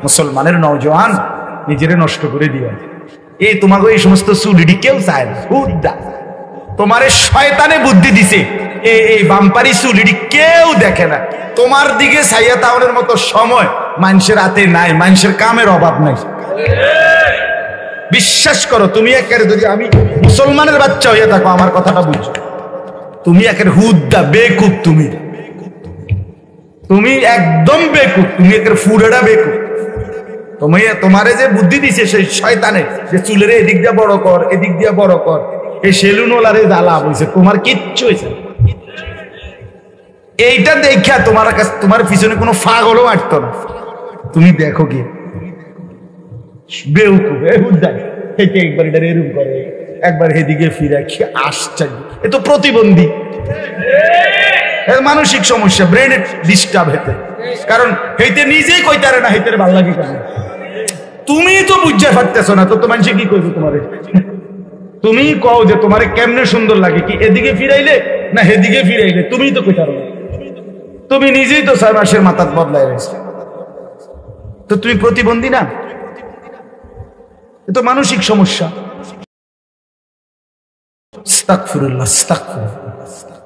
মুসলমানের নওজওয়ান নিজের নষ্ট করে দিও। এই তোমাকে এই সমস্ত চুলিডি কেউ চায় না, তোমারে শয়তানে বুদ্ধি দিছে, এই বাম্পারি চুলিডি কেউ দেখে না। তোমার দিকে ছাইয়া তাওনের মতো সময় মানুষের হাতে নাই, মানুষের কামের অভাব নাই। বিশ্বাস করো, তুমি একেবারে যদি আমি মুসলমানের বাচ্চা হইয়া থাকো, আমার কথাটা বুঝছো, তুমি একেবারে হুদ্দা বেকুব, তুমি একদম বেকুব, তুমি একেবারে ফুরেডা বেকুব। তুমি তোমারে যে বুদ্ধি দিছে সেই শয়তানে যে চুলের এদিক দিয়ে বড় কর, এদিক দিয়ে বড় কর, এই সেলুনওয়ালারে জ্বালা হয়েছে, তোমার কিচ্ছু হয়েছে। এইটা দেখা তোমার কাছে তোমার পিছনে কোনো ফাগলও আটতো না। তুমি দেখো কি বেউকুব, একবার এটা এরকম করে, একবার এদিকে ফিরে, কি আশ্চর্য! এ তো প্রতিবন্ধী, মানসিক সমস্যা, ব্রেনের ডিস্টার্ব হেতে, কারণ হেইতে নিজেই কইতে পারে না হেতে ভাল লাগে কেন। তুমি তো বুঝতে পারতেছো না, তো মানুষ কি কইবে তোমারে? তুমি কও যে তোমারে কেমনে সুন্দর লাগে, কি এদিকে ফিরাইলে না হেদিকে ফিরাইলে, তুমি তো কইতে পারো না। তুমি নিজেই তো 6 মাসের মাথাত বদলাই রয়েছে, তো তুমি প্রতিবন্ধী না? এ তো মানসিক সমস্যা। আস্তাগফিরুল্লাহ, আস্তাগফিরুল্লাহ।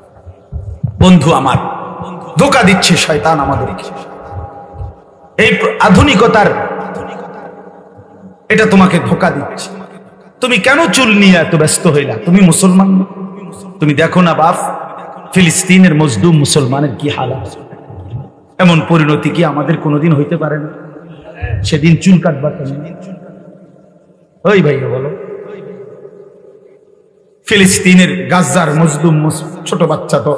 বন্ধু আমার, ধোঁকা দিচ্ছে শয়তান আমাদেরকে। এই আধুনিকতার এটা তোমাকে ধোঁকা দিচ্ছে। তুমি কেন চুল নিয়ে এত ব্যস্ত হইলা? তুমি মুসলমান না? তুমি দেখো না বাপ, ফিলিস্তিনের মজলুম মুসলমানের কি হালাত। এমন পরিণতি কি আমাদের কোনোদিন হইতে পারে না? সেদিন চুল কাটবা কেন? ওই ভাইয়া বলো, ফিলিস্তিনের গাজার মজলুম ছোট বাচ্চা তো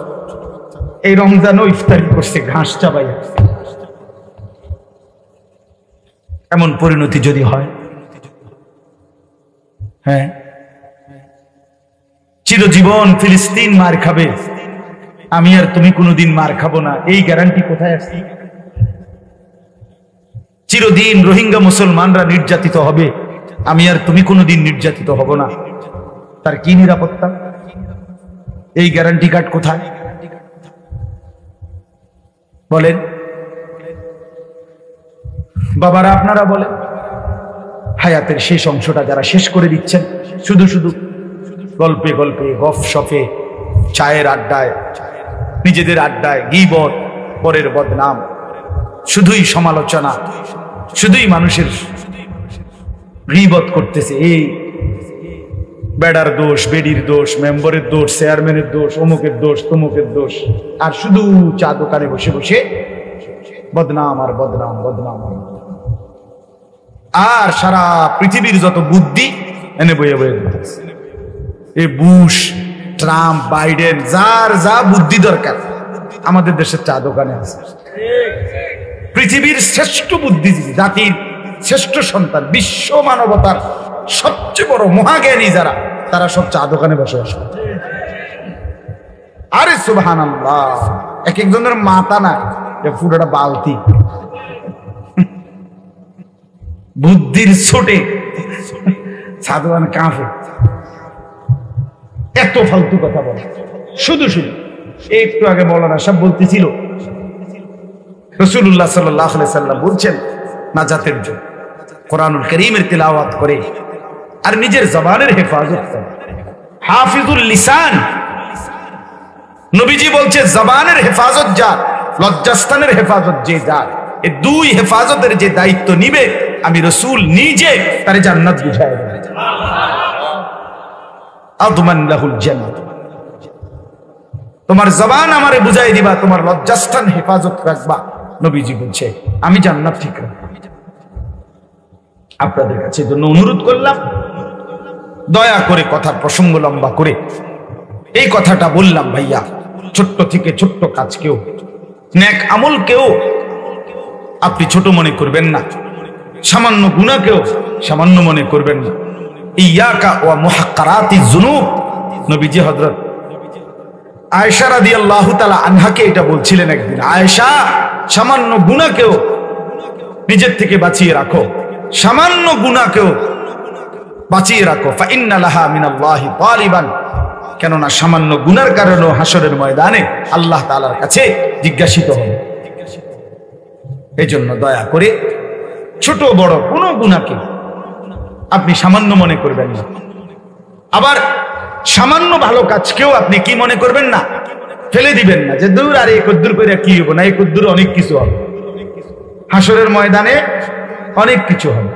এই রমজানও ইফতারি করছে ঘাস চাবাইয়া। এমন পরিণতি যদি হয়, হ্যাঁ, চিরজীবন ফিলিস্তিন মার খাবে, আমি আর তুমি কোনোদিন মার খাবো না, এই গ্যারান্টি কোথায় আছে? চিরদিন রোহিঙ্গা মুসলমানরা নির্যাতিত হবে, আমি আর তুমি কোনোদিন নির্যাতিত হব না, তার কি নিরাপত্তা? এই গ্যারান্টি কার্ড কোথায় বলেন? বাবারা আপনারা বলেন, হায়াতের শেষ অংশটা যারা শেষ করে দিচ্ছেন শুধু শুধু গল্পে গল্পে, গফসফে, চায়ের আড্ডায়, নিজেদের আড্ডায় গীবত, পরের বদনাম, শুধুই সমালোচনা, শুধুই মানুষের গীবত করতেছে। এই বেড়ার দোষ, বেডির দোষ, মেম্বারের দোষ, চেয়ারম্যানের দোষ, অমুকের দোষ, তমুকের দোষ, আর শুধু চা দোকানে বসে বসে বদনাম আর বদনাম, বদনাম। আর সারা পৃথিবীর যত বুদ্ধি এনে বইয়ে বইয়ে এই বুশ, ট্রাম্প, বাইডেন, যার যা বুদ্ধি দরকার আমাদের দেশের চা দোকানে আছে। পৃথিবীর শ্রেষ্ঠ বুদ্ধিজীবী, জাতির শ্রেষ্ঠ সন্তান, বিশ্ব মানবতার সবচেয়ে বড় মহাজ্ঞানী যারা, তারা সব চা দোকানে বসবাস করে। আরে সুবহানাল্লাহ, এক একজনের মাথা না পুরোটা বালতি, বুদ্ধির ছোটে চা দোকান কাঁপে। এত ফালতু কথা বলে শুধু শুধু। একটু আগে মৌলানা সাহেব বলতেছিল, রাসূলুল্লাহ সাল্লাল্লাহু আলাইহি সাল্লাম বলছেন নাজাতের জন্য কোরআনুল কারীমের তিলাওয়াত করে আর নিজের জবানের হেফাজত করে। হাফিজুল লিসান, নবীজি বলছে জবানের হেফাজত যার, লজ্জাস্থানের হেফাজত যে যার, এই দুই হেফাজতের যে দায়িত্ব নিবে, আমি রাসূল নিজে তার জান্নাত বুঝায় দেব। আদমান লাহুল জান্নাত। তোমার জবান আমারে বুঝাই দিবা, তোমার লজ্জাস্থান হেফাজত রাখবা, নবীজি বলছে আমি জান্নাত ঠিক রাখবো। আপনাদের কাছে জন্য অনুরোধ করলাম, দয়া করে কথার প্রসঙ্গ লম্বা করে এই কথাটা বললাম ভাইয়া, ছোট্ট থেকে ছোট্ট কাজকেও, নেক আমলকেও আপনি ছোট মনে করবেন না, সামান্য গুনাহকেও সামান্য মনে করবেন না। ইয়াকা ওয়া মুহাক্কারাতিজ যুনুব, নবীজি হযরত আয়েশা রাদিয়াল্লাহু তাআলা আনহাকে এটা বলছিলেন একদিন, আয়েশা সামান্য গুনাহকেও নিজের থেকে বাঁচিয়ে রাখো, সামান্য গুনাহকেও বাঁচিয়ে রাখো। ফা ইন্না লাহা মিনাল্লাহি তালিবান, কেননা সামান্য গুনার কারণেও হাসরের ময়দানে আল্লাহ তাআলার কাছে জিজ্ঞাসিত হবে। এই জন্য দয়া করে ছোট বড় কোনো গুনাহকে আপনি সামান্য মনে করবেন না। আবার সামান্য ভালো কাজকেও আপনি কি মনে করবেন না, ফেলে দিবেন না যে দূর আর এই কদ্দুর করে কি হবো না, এই কদ্দুর অনেক কিছু হবে, হাসরের ময়দানে অনেক কিছু হবে।